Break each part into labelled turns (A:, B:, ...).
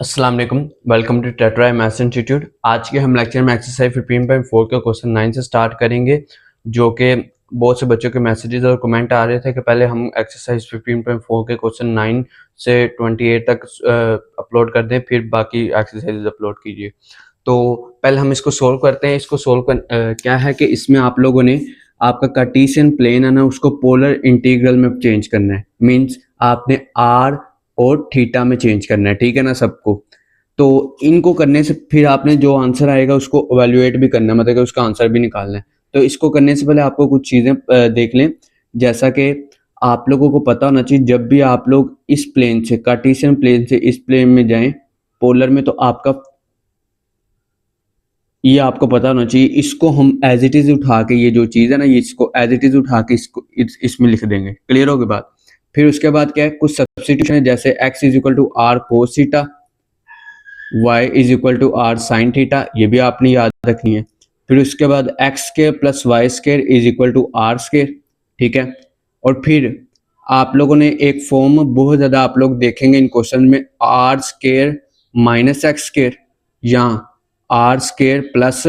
A: अस्सलाम वालेकुम, welcome to Tetra maths institute. आज के हम लेक्चर में एक्सरसाइज 15.4 का क्वेश्चन 9 से स्टार्ट करेंगे, जो कि बहुत से बच्चों के मैसेजेस और कमेंट आ रहे थे कि पहले हम एक्सरसाइज 15.4 के क्वेश्चन 9 से 28 तक अपलोड कर दें, फिर बाकी एक्सरसाइज अपलोड कीजिए। तो पहले हम इसको सोल्व करते हैं। इसको सोल्व क्या है कि इसमें आप लोगों ने आपका कार्टेशियन प्लेन है ना, उसको पोलर इंटीग्रल में चेंज करना है। मीन्स आपने आर और थीटा में चेंज करना है, ठीक है ना सबको। तो इनको करने से फिर आपने जो आंसर आएगा उसको इवैल्यूएट भी करना है, मतलब कि उसका आंसर भी निकालना है। तो इसको करने से पहले आपको कुछ चीज़ें देख लें। जैसा कि आप लोगों को पता होना चाहिए, जब भी आप लोग इस प्लेन से, कार्टेशियन प्लेन से इस प्लेन में जाएं पोलर में, तो आपका ये आपको पता होना चाहिए। इसको हम एज इट इज उठा के, ये जो चीज़ है ना, ये इसको एज इट इज उठा के इसको इसमें लिख देंगे। क्लियर होगी बात। फिर उसके बाद क्या है, कुछ सब्स्टिट्यूशन है, जैसे x is equal to r cos theta, y is equal to r sine theta, ये भी आपने याद रखनी है। फिर उसके बाद x square plus y square is equal to r square, ठीक है। और फिर आप लोगों ने एक फॉर्म बहुत ज़्यादा आप लोग देखेंगे इन क्वेश्चन में, R square minus X square या R square plus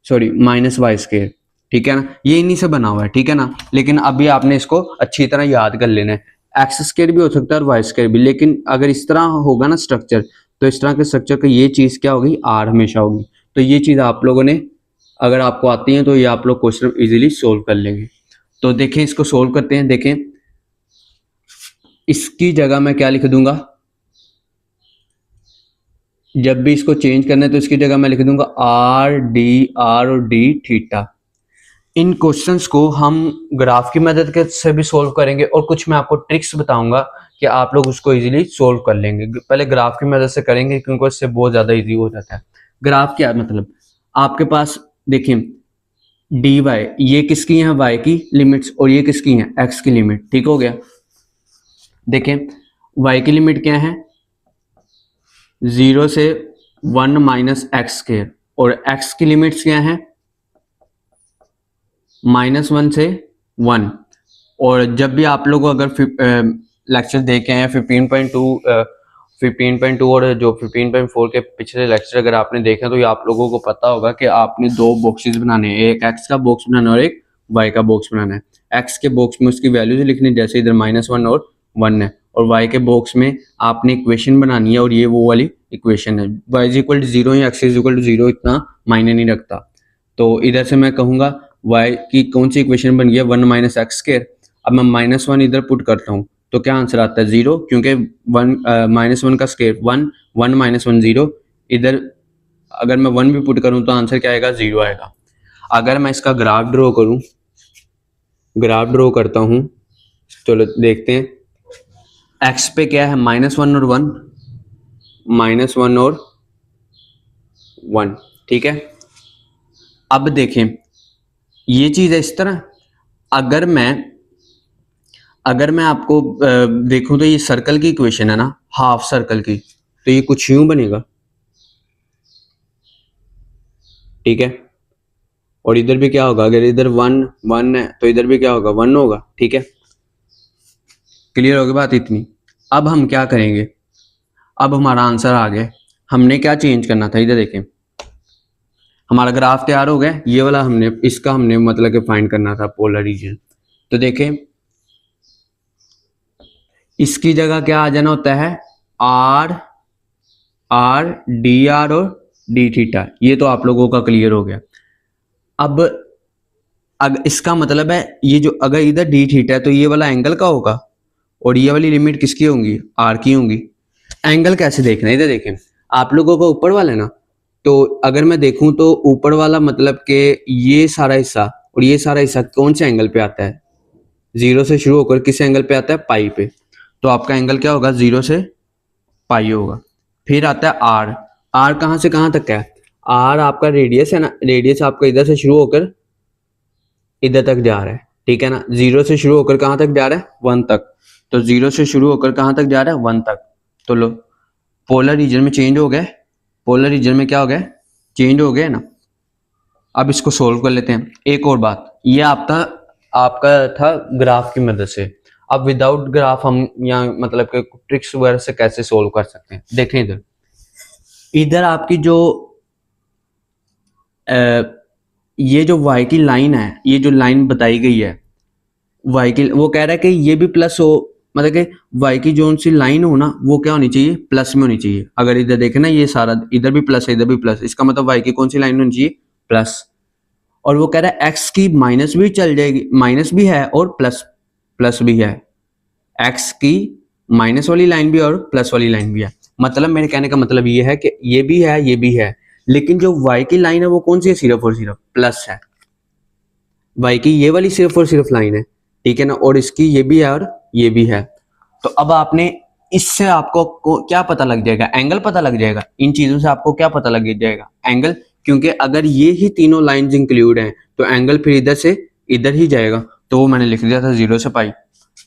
A: minus Y square, ठीक है ना। ये इन्हीं से बना हुआ है, ठीक है ना। लेकिन अभी आपने इसको अच्छी तरह याद कर लेना है। एक्स स्क्वायर भी हो सकता है और वाई स्क्वायर भी, लेकिन अगर इस तरह होगा ना स्ट्रक्चर, तो इस तरह के स्ट्रक्चर का ये चीज़ क्या होगी, आर हमेशा होगी। तो ये चीज़ आप लोगों ने, अगर आपको आती है तो ये आप लोग क्वेश्चन इजीली सोल्व कर लेंगे। तो देखें, इसको सोल्व करते हैं। देखें, इसकी जगह मैं क्या लिख दूंगा, जब भी इसको चेंज करना है तो इसकी जगह मैं लिख दूंगा आर और डी थीटा। इन क्वेश्चंस को हम ग्राफ की मदद के से भी सोल्व करेंगे, और कुछ मैं आपको ट्रिक्स बताऊंगा कि आप लोग उसको इजीली सोल्व कर लेंगे। पहले ग्राफ की मदद से करेंगे, क्योंकि इससे बहुत ज़्यादा इजी हो जाता है। ग्राफ क्या मतलब, आपके पास देखें डी वाई, ये किसकी है, वाई की लिमिट्स, और ये किसकी है, एक्स की लिमिट, ठीक हो गया। देखें, वाई की लिमिट क्या है, 0 से 1 माइनस एक्स स्क्वायर, और एक्स की लिमिट्स क्या है, -1 से 1। और जब भी आप लोग अगर लेक्चर देखे हैं 15.2 और जो 15.4 के पिछले लेक्चर अगर आपने देखे, तो ये आप लोगों को पता होगा कि आपने दो बॉक्सेस बनाने हैं, एक एक्स का बॉक्स बनाना है और एक वाई का बॉक्स बनाना है। एक्स के बॉक्स में उसकी वैल्यूज लिखनी, जैसे इधर -1 और 1 है, और वाई के बॉक्स में आपने इक्वेशन बनानी है, और ये वो वाली इक्वेशन है। y इज इक्वल टू 0 या x इज इक्वल टू 0 इतना मायने नहीं रखता। तो इधर से मैं कहूँगा y की कौन सी इक्वेशन बन गया, 1 माइनस एक्स स्क्वायर। अब मैं -1 इधर पुट करता हूँ, तो क्या आंसर आता है, 0, क्योंकि -1 का स्क्वायर 1, 1 -1 0। इधर अगर मैं 1 भी पुट करूँ तो आंसर क्या आएगा, 0 आएगा। अगर मैं इसका ग्राफ ड्रॉ करूँ, ग्राफ ड्रॉ करता हूँ, चलो देखते हैं। एक्स पे क्या है, -1 और 1, -1 और 1, ठीक है। अब देखें, ये चीज़ है इस तरह। अगर मैं आपको देखूं तो ये सर्कल की इक्वेशन है ना, हाफ सर्कल की, तो ये कुछ यूं बनेगा, ठीक है। और इधर भी क्या होगा, अगर इधर 1 1 है तो इधर भी क्या होगा, 1 होगा, ठीक है। क्लियर होगी बात इतनी। अब हम क्या करेंगे, अब हमारा आंसर आ गया। हमने क्या चेंज करना था, इधर देखें, हमारा ग्राफ तैयार हो गया। ये वाला इसका हमने मतलब कि फाइंड करना था पोलर रीजन। तो देखें, इसकी जगह क्या आ जाना होता है, आर डी आर और डी थीटा। ये तो आप लोगों का क्लियर हो गया। अब अगर इसका मतलब है, ये जो अगर इधर डी थीटा है तो ये वाला एंगल का होगा, और ये वाली लिमिट किसकी होंगी, आर की होंगी। एंगल कैसे देखना है, इधर देखें, आप लोगों का ऊपर वाला है ना, तो अगर मैं देखूं तो ऊपर वाला मतलब कि ये सारा हिस्सा और ये सारा हिस्सा कौन से एंगल पे आता है, 0 से शुरू होकर किस एंगल पे आता है, पाई पे। तो आपका एंगल क्या होगा, 0 से पाई होगा। फिर आता है आर। आर कहाँ से कहाँ तक है, आर आपका रेडियस है ना, रेडियस आपका इधर से शुरू होकर इधर तक जा रहा है, ठीक है ना। 0 से शुरू होकर कहाँ तक जा रहा है, 1 तक। तो 0 से शुरू होकर कहाँ तक जा रहा है, 1 तक। तो लो, पोलर रीजन में चेंज हो गए, पोलर रीजन में क्या हो गया, चेंज हो गया ना। अब इसको सोल्व कर लेते हैं। एक और बात, ये आपका था ग्राफ की मदद से। अब विदाउट ग्राफ हम यहाँ मतलब कि ट्रिक्स वगैरह से कैसे सोल्व कर सकते हैं, देखें इधर। इधर आपकी जो ये जो y की लाइन है, ये जो लाइन बताई गई है y की, वो कह रहा है कि ये भी प्लस हो, मतलब कि y की जो सी लाइन हो ना वो क्या होनी चाहिए, प्लस में होनी चाहिए। अगर इधर देखें ना, ये सारा इधर भी प्लस है इधर भी प्लस, इसका मतलब y की कौन सी लाइन होनी चाहिए, प्लस। और वो कह रहा है x की माइनस भी चल जाएगी, माइनस भी है और प्लस प्लस भी है, x की माइनस वाली लाइन भी और प्लस वाली लाइन भी है। मतलब मेरे कहने का मतलब ये है कि ये भी है ये भी है, लेकिन जो y की लाइन है वो कौन सी है, सिर्फ और सिर्फ प्लस है। y की ये वाली सिर्फ और सिर्फ लाइन है, ठीक है ना, और इसकी ये भी है और ये भी है। तो अब आपने इससे आपको क्या पता लग जाएगा, एंगल पता लग जाएगा। इन चीजों से आपको क्या पता लग जाएगा, एंगल। क्योंकि अगर ये ही तीनों लाइंस इंक्लूड हैं तो एंगल फिर इधर से इधर ही जाएगा। तो वो मैंने लिख दिया था 0 से पाई,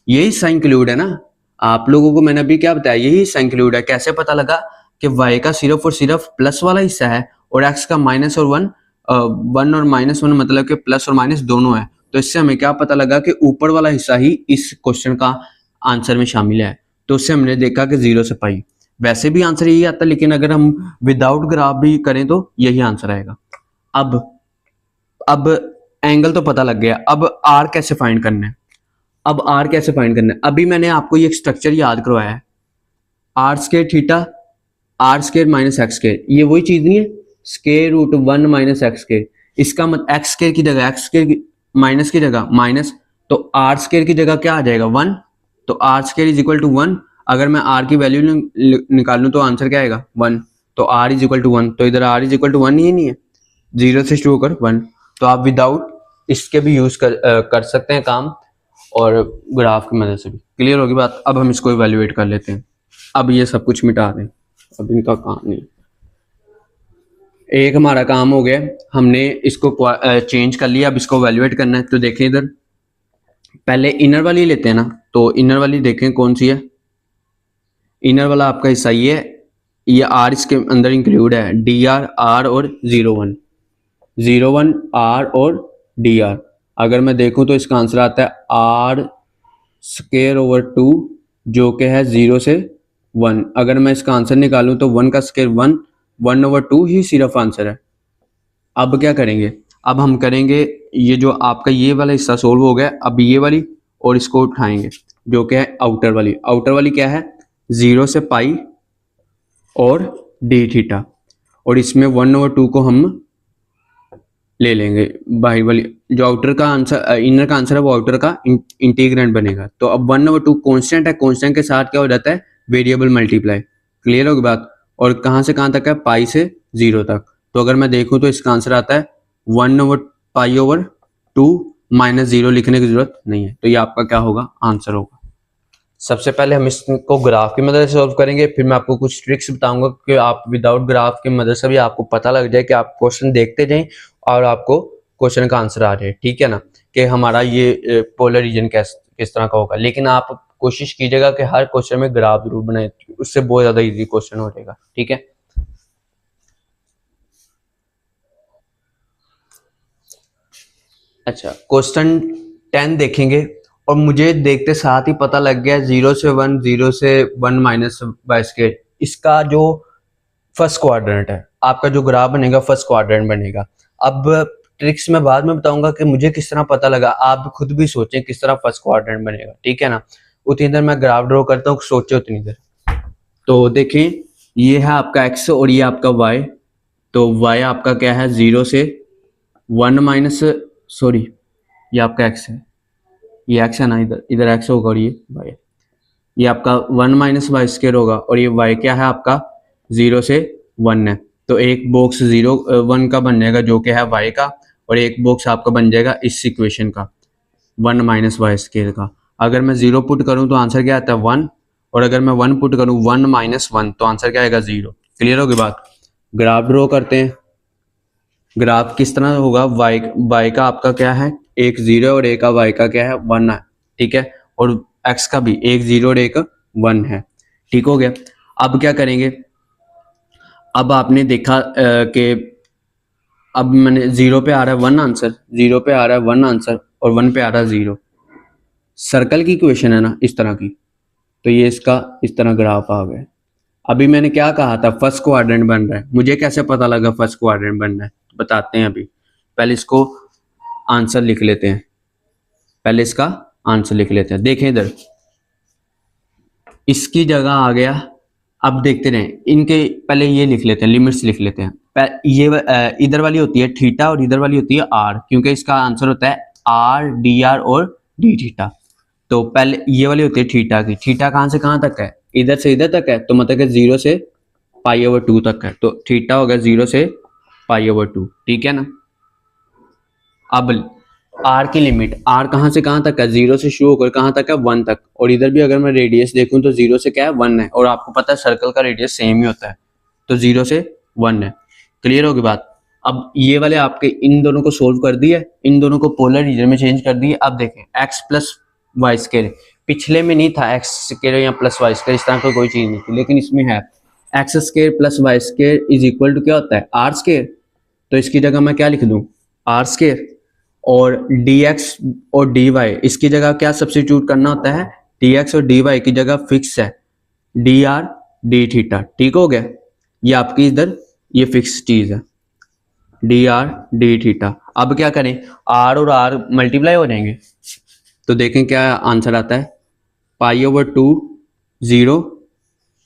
A: यही हिस्सा इंक्लूड है ना। आप लोगों को मैंने अभी क्या बताया, यही हिस्सा इंक्लूड है। कैसे पता लगा कि y का सिर्फ और सिर्फ प्लस वाला हिस्सा है और x का माइनस और वन और माइनस वन, मतलब कि प्लस और माइनस दोनों है। तो इससे हमें क्या पता लगा कि ऊपर वाला हिस्सा ही इस क्वेश्चन का आंसर में शामिल है। तो उससे हमने देखा कि 0 से पाई, वैसे भी आंसर यही आता है, लेकिन अगर हम विदाउट ग्राफ भी करें तो यही आंसर आएगा। अब एंगल तो पता लग गया, अब आर कैसे फाइंड करना है। अब आर कैसे फाइंड करना है, अभी मैंने आपको ये स्ट्रक्चर याद करवाया है, r square theta r square minus x square, ये वही चीज नहीं है, square root 1 minus x square. इसका मतलब एक्स स्केयर की जगह एक्स स्केयर माइनस की जगह माइनस, तो आर स्केयर की जगह क्या आ जाएगा 1, तो r square is equal to 1। अगर मैं आर की वैल्यू निकालूं तो आंसर क्या आएगा 1, तो आर इज इक्वल टू 1, तो इधर आर इज इक्वल टू 1 ही नहीं है, 0 से शुरू होकर 1। तो आप विदाउट इसके भी यूज कर सकते हैं काम, और ग्राफ की मदद से भी। क्लियर होगी बात। अब हम इसको इवेल्युएट कर लेते हैं। अब ये सब कुछ मिटा दें, अब इनका काम नहीं। एक हमारा काम हो गया, हमने इसको चेंज कर लिया, अब इसको इवेल्युएट करना है। तो देखें इधर पहले इनर वाली लेते हैं ना, तो इनर वाली देखें कौन सी है। इनर वाला आपका हिस्सा ये आर इसके अंदर इंक्लूड है, डी आर, आर और 0 1 आर और डी आर। अगर मैं देखूं तो इसका आंसर आता है आर स्केयर ओवर 2, जो कि है 0 से 1। अगर मैं इसका आंसर निकालूं तो 1 का स्केयर 1, 1/2 ही सिर्फ आंसर है। अब क्या करेंगे, अब हम करेंगे ये जो आपका ये वाला हिस्सा सोल्व हो गया, अब ये वाली और इसको उठाएंगे, जो कि है आउटर वाली। आउटर वाली क्या है, 0 से पाई और डी थीटा, और इसमें 1/2 को हम ले लेंगे बाहर वाली। जो आउटर का आंसर, इनर का आंसर है, वो आउटर का इंटीग्रेंड बनेगा। तो अब 1/2 कांस्टेंट है, कांस्टेंट के साथ क्या हो जाता है, वेरिएबल मल्टीप्लाई। क्लियर होगी बात। और कहाँ से कहाँ तक है, पाई से 0 तक। तो अगर मैं देखूं तो इसका आंसर आता है 1/π/2 माइनस 0, लिखने की जरूरत नहीं है। तो ये आपका क्या होगा, आंसर होगा। सबसे पहले हम इसको ग्राफ की मदद से सॉल्व करेंगे, फिर मैं आपको कुछ ट्रिक्स बताऊंगा कि आप विदाउट ग्राफ की मदद से भी आपको पता लग जाए कि आप क्वेश्चन देखते जाएं और आपको क्वेश्चन का आंसर आ जाए। ठीक है ना, कि हमारा ये पोलर रीजन किस तरह का होगा। लेकिन आप कोशिश कीजिएगा कि हर क्वेश्चन में ग्राफ जरूर बनाए, उससे बहुत ज्यादा इजी क्वेश्चन हो जाएगा। ठीक है, अच्छा क्वेश्चन 10 देखेंगे, और मुझे देखते साथ ही पता लग गया 0 से 1, 0 से 1 माइनस बाय स्केयर, इसका जो फर्स्ट क्वाड्रेंट है, आपका जो ग्राफ बनेगा फर्स्ट क्वाड्रेंट बनेगा। अब ट्रिक्स मैं बाद में बताऊंगा कि मुझे किस तरह पता लगा, आप खुद भी सोचें किस तरह फर्स्ट क्वाड्रेंट बनेगा। ठीक है ना, उतनी देर मैं ग्राफ ड्रॉ करता हूँ, सोचे उतनी देर। तो देखें, ये है आपका x और ये आपका y। तो y आपका क्या है, 0 से 1 माइनस, सॉरी ये आपका x है, ये x है ना, इधर इधर x होगा और ये y। ये आपका 1 माइनस वाई स्केयर होगा, और ये y क्या है आपका 0 से 1 है। तो एक बॉक्स 0 1 का बन जाएगा जो कि है y का, और एक बॉक्स आपका बन जाएगा इस इक्वेशन का 1 माइनस वाई स्केयर का। अगर मैं 0 पुट करूं तो आंसर क्या आता है 1, और अगर मैं 1 पुट करूं 1 माइनस 1 तो आंसर क्या आएगा 0। क्लियर होगी बात। ग्राफ ड्रॉ करते हैं। ग्राफ किस तरह होगा, y का आपका क्या है, एक 0 और एक का y का क्या है 1 है। ठीक है, और x का भी एक 0 और एक 1 है। ठीक हो गया। अब क्या करेंगे, अब आपने देखा कि अब मैंने 0 पे आ रहा है 1 आंसर, 0 पे आ रहा है 1 आंसर, और 1 पे आ रहा है 0। सर्कल की इक्वेशन है ना इस तरह की, तो ये इसका इस तरह ग्राफ आ गया। अभी मैंने क्या कहा था, फर्स्ट क्वाड्रेंट बन रहा है, मुझे कैसे पता लगा फर्स्ट क्वाड्रेंट बन रहा है, बताते हैं। अभी पहले इसको आंसर लिख लेते हैं, पहले इसका आंसर लिख लेते हैं। देखें इधर, इसकी जगह आ गया, अब देखते रहें, इनके पहले ये लिख लेते हैं, लिमिट्स लिख लेते हैं। ये इधर वाली होती है थीटा और इधर वाली होती है आर, क्योंकि इसका आंसर होता है आर डी आर और डी थीटा। तो पहले ये वाली होती है थीटा की, थीटा कहाँ से कहाँ तक है, इधर से इधर तक है, तो मतलब कि 0 से π/2 तक है, तो थीटा हो गया 0 से π/2, ठीक है ना। अब आर की लिमिट, आर कहाँ से कहाँ तक है, 0 से शुरू होकर कहाँ तक है, 1 तक, और इधर भी अगर मैं रेडियस देखूं तो 0 से क्या है, 1 है, और आपको पता है सर्कल का रेडियस सेम ही होता है, तो 0 से 1 है। क्लियर होगी बात। अब ये वाले आपके इन दोनों को सोल्व कर दिए, इन दोनों को पोलर रीजन में चेंज कर दिए। अब देखें x प्लस वाई स्केयर, पिछले में नहीं था x स्केयर या प्लस वाई स्केयर, इस तरह की कोई चीज नहीं थी, लेकिन इसमें है x square plus y square is equal to क्या होता है, आर स्केयर। तो इसकी जगह मैं क्या लिख दूं, आर स्केयर, और dx और dy इसकी जगह क्या सब्स्टिट्यूट करना होता है, dx और dy की जगह फिक्स है dr d थीटा, ठीक हो गया। ये आपकी इधर ये फिक्स चीज है dr d थीटा। अब क्या करें, r और r मल्टीप्लाई हो जाएंगे, तो देखें क्या आंसर आता है, π/2 0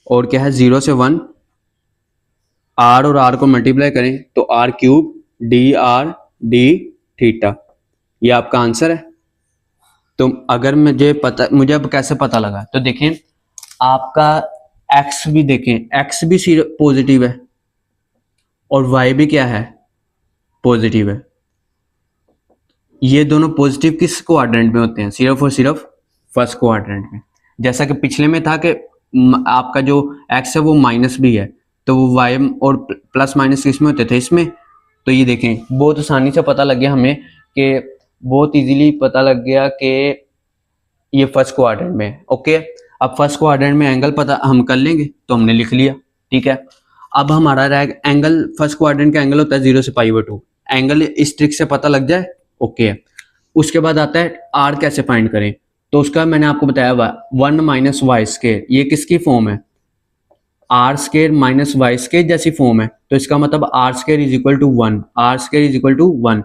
A: और क्या है 0 से 1, r और r को मल्टीप्लाई करें तो r³ dr d थीटा, ये आपका आंसर है। तो अगर मुझे अब कैसे पता लगा, तो देखें आपका x भी देखें, x भी पॉजिटिव है और y भी क्या है, पॉजिटिव है। ये दोनों पॉजिटिव किस क्वाड्रेंट में होते हैं, सिर्फ और सिर्फ फर्स्ट क्वाड्रेंट में। जैसा कि पिछले में था कि आपका जो x है वो माइनस भी है, तो वो y और प्लस माइनस किस में होते थे, इसमें। तो ये देखें बहुत आसानी से पता लग गया हमें, कि बहुत इजीली पता लग गया कि ये फर्स्ट क्वाड्रेंट में है। ओके, अब फर्स्ट क्वाड्रेंट में एंगल पता हम कर लेंगे, तो हमने लिख लिया, ठीक है। अब हमारा एंगल, फर्स्ट क्वाड्रेंट का एंगल होता है 0 से π/2, एंगल इस ट्रिक से पता लग जाए, ओके। उसके बाद आता है आर कैसे फाइंड करें, तो उसका मैंने आपको बताया 1 माइनस वाई स्केयर, ये किसकी फॉर्म है, r square minus y square जैसी फॉर्म है, तो इसका मतलब r square is equal to 1, r square is equal to 1,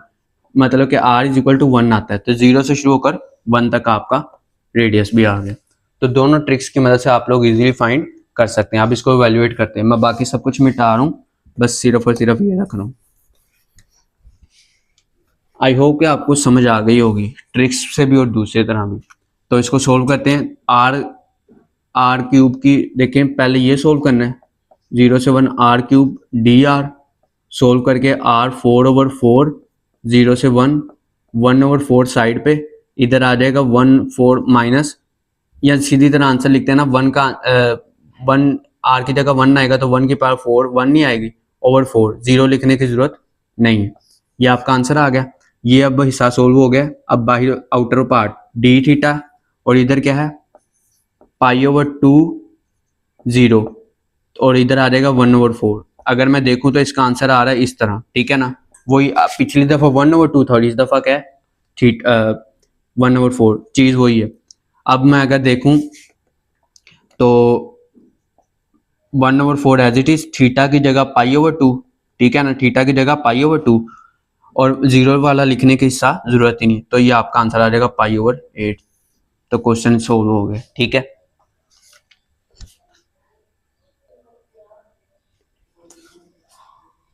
A: मतलब कि r इज इक्वल टू 1 आता है, तो 0 से शुरू होकर 1 तक आपका रेडियस भी आ गया। तो दोनों ट्रिक्स की मदद से आप लोग इजीली फाइंड कर सकते हैं। आप इसको इवैल्यूएट करते हैं, मैं बाकी सब कुछ मिटा रहा हूँ, बस सिर्फ और सिर्फ ये रख रहा हूँ। आई होप कि आपको समझ आ गई होगी, ट्रिक्स से भी और दूसरी तरह भी। तो इसको सोल्व करते हैं, r³ की देखें, पहले ये सोल्व करना है, 0 से 1 r³ dr, सोल्व करके r 4/4, 0 से 1 1/4 साइड पे, इधर आ जाएगा 1/4 माइनस, या सीधी तरह आंसर लिखते हैं ना, 1 का 1 r की जगह 1 आएगा तो 1 की पावर 4, 1 नहीं आएगी, ओवर 4, 0 लिखने की जरूरत नहीं है। ये आपका आंसर आ गया। ये अब हिस्सा सोल्व हो गया। अब बाहर आउटर पार्ट d थीटा, और इधर क्या है π/2 0, और इधर आ जाएगा 1/4। अगर मैं देखूं तो इसका आंसर आ रहा है इस तरह, ठीक है ना। वही पिछली दफा 1/2 था और इस दफा क्या है 1/4, चीज वही है। अब मैं अगर देखूं तो 1/4 एज इट इज, थीटा की जगह π/2, ठीक है ना, थीटा की जगह π/2, और 0 वाला लिखने की हिस्सा जरूरत ही नहीं, तो ये आपका आंसर आ जाएगा π/8। तो क्वेश्चन सोल्व हो गए, ठीक है।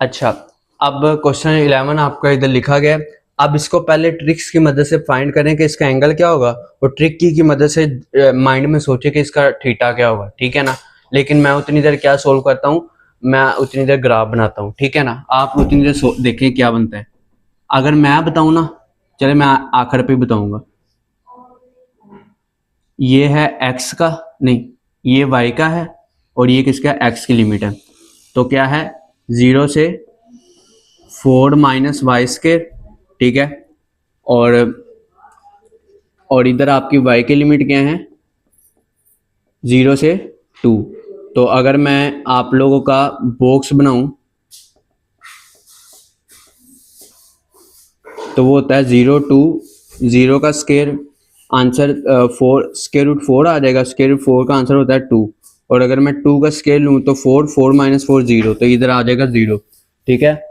A: अच्छा, अब क्वेश्चन 11 आपका इधर लिखा गया। अब इसको पहले ट्रिक्स की मदद से फाइंड करें कि इसका एंगल क्या होगा, और ट्रिक की मदद से माइंड में सोचे कि इसका थीटा क्या होगा, ठीक है ना। लेकिन मैं उतनी देर क्या सोल्व करता हूँ, मैं उतनी देर ग्राफ बनाता हूँ, ठीक है ना। आप उतनी देर देखें क्या बनता है। अगर मैं बताऊँ ना, चले मैं आखिर पे बताऊंगा, ये है x का, नहीं ये y का है, और ये किसका x की लिमिट है। तो क्या है 0 से 4 माइनस वाई स्केयर, ठीक है, और इधर आपकी y की लिमिट क्या है 0 से 2। तो अगर मैं आप लोगों का बॉक्स बनाऊं तो वो होता है 0 to 0 का स्केयर, आंसर 4 स्क्वायर रूट 4 आ जाएगा, स्क्वायर रूट 4 का आंसर होता है 2, और अगर मैं 2 का स्केयर लूँ तो 4, 4 माइनस 4 0, तो इधर आ जाएगा 0। ठीक है,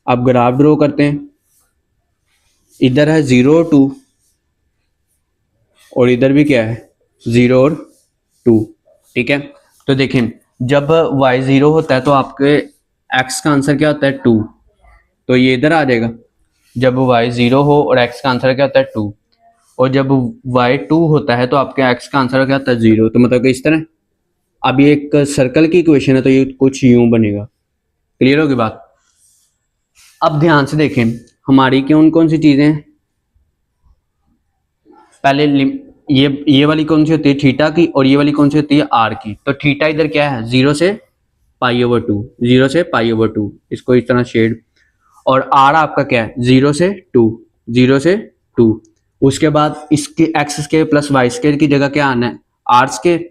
A: अब ग्राफ ड्रॉ करते हैं। इधर है 0 और 2 और इधर भी क्या है 0 और 2। ठीक है, तो देखें जब y 0 होता है तो आपके x का आंसर क्या होता है 2, तो ये इधर आ जाएगा। जब y 0 हो और x का आंसर क्या होता है 2, और जब y 2 होता है तो आपके x का आंसर क्या होता है 0, तो मतलब कि इस तरह। अब ये एक सर्कल की इक्वेशन है तो ये कुछ यूं बनेगा। क्लियर होगी बात? अब ध्यान से देखें हमारी कौन कौन सी चीजें हैं। पहले ये वाली कौन सी होती है थीटा की, और ये वाली कौन सी होती है आर की। तो थीटा इधर क्या है 0 से π/2, 0 से π/2, इसको इस तरह शेड। और आर आपका क्या है 0 से 2, 0 से 2। उसके बाद इसके x square plus y square की जगह क्या आना है आर स्केयर,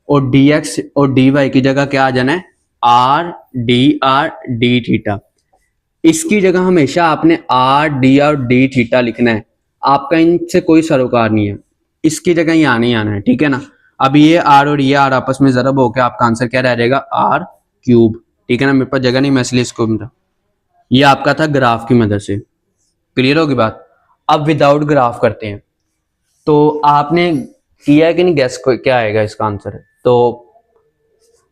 A: और डी एक्स और डी वाई की जगह क्या आ जाना है आर डी थीटा। इसकी जगह हमेशा आपने आर डी और डी थीटा लिखना है, आपका इनसे कोई सरोकार नहीं है, इसकी जगह ही आना है। ठीक है ना। अब ये आर और ये आर आपस में जरब होकर आपका आंसर क्या रह जाएगा आर क्यूब। ठीक है ना, मेरे पास जगह नहीं मैं इसलिए इसको मिला। ये आपका था ग्राफ की मदद से। क्लियर होगी बात? अब विदाउट ग्राफ करते हैं। तो आपने किया है कि नहीं गैस क्या आएगा इसका आंसर? तो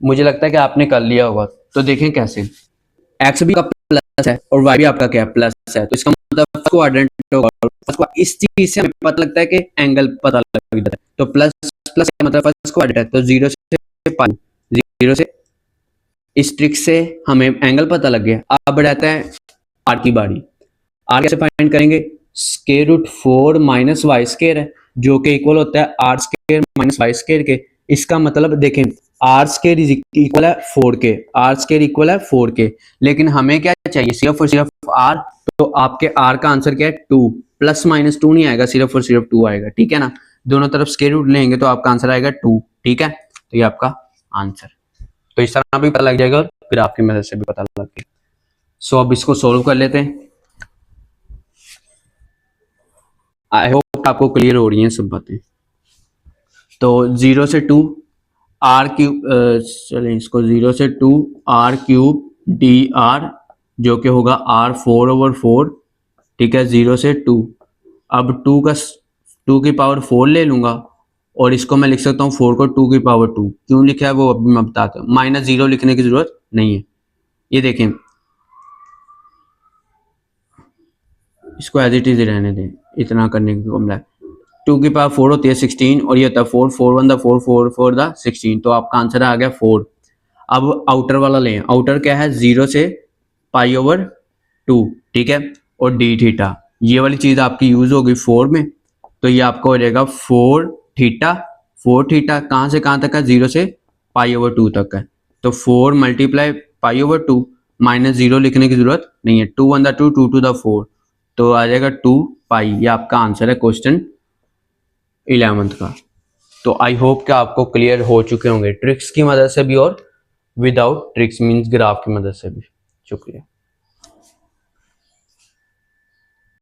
A: मुझे लगता है कि आपने कर लिया होगा। तो देखें कैसे, एक्स भी आपका प्लस है और वाई भी आपका क्या प्लस है, तो इसका मतलब फर्स्ट क्वाड्रेंट होगा। इस चीज से हमें पता लगता है कि एंगल पता लग जाता है। तो प्लस प्लस का मतलब फर्स्ट क्वाड्रेंट है, तो 0 से पाई, 0 से, इस ट्रिक से हमें एंगल पता लग गया। अब रहता है आर की बारी। आर कैसे फाइंड करेंगे? Square root 4 minus Y square है जो कि इक्वल होता है r square minus Y square के। इसका मतलब देखें आर स्क्वायर इज इक्वल है 4 के, आर स्क्वायर इक्वल है 4 के, लेकिन हमें क्या चाहिए सिर्फ और सिर्फ आर। तो आपके आर का आंसर क्या है 2, प्लस माइनस 2 नहीं आएगा, सिर्फ और सिर्फ 2 आएगा। ठीक है ना, दोनों तरफ स्क्वायर रूट लेंगे तो आपका आंसर आएगा 2। ठीक है, तो ये आपका आंसर। तो इस तरह भी पता लग जाएगा और ग्राफ की मदद से भी पता लग जाएगा। सो अब इसको सोल्व कर लेते हैं। आई होप आपको क्लियर हो रही हैं सब बातें। तो 0 से 2 आर क्यूब, चलें इसको 0 से 2 आर क्यूब डी आर जो कि होगा आर 4/4। ठीक है, 0 से 2। अब 2 की पावर 4 ले लूंगा और इसको मैं लिख सकता हूँ 4 को 2 की पावर 2। क्यों लिखा है वो अभी मैं बताता हूँ, -0 लिखने की जरूरत नहीं है। ये देखें इसको एज इट इज रहने दें, इतना करने की मामला है। 2 की पावर 4 होती है 16 और ये होता है 4, 4 1 4, 4 4 16, तो आपका आंसर आ गया 4। अब आउटर वाला लें, आउटर क्या है 0 से π/2। ठीक है, और डी थीटा ये वाली चीज आपकी यूज होगी 4 में, तो ये आपका हो जाएगा 4 थीटा। 4 थीटा कहाँ से कहाँ तक है 0 से π/2 तक है, तो 4 मल्टीप्लाई π/2 -0 लिखने की जरूरत नहीं है। 2 1 2, 2 2 4, तो आ जाएगा 2 पाई। ये आपका आंसर है क्वेश्चन 11th का। तो आई होप कि आपको क्लियर हो चुके होंगे ट्रिक्स की मदद से भी और विदाउट ट्रिक्स मींस ग्राफ की मदद से भी। शुक्रिया।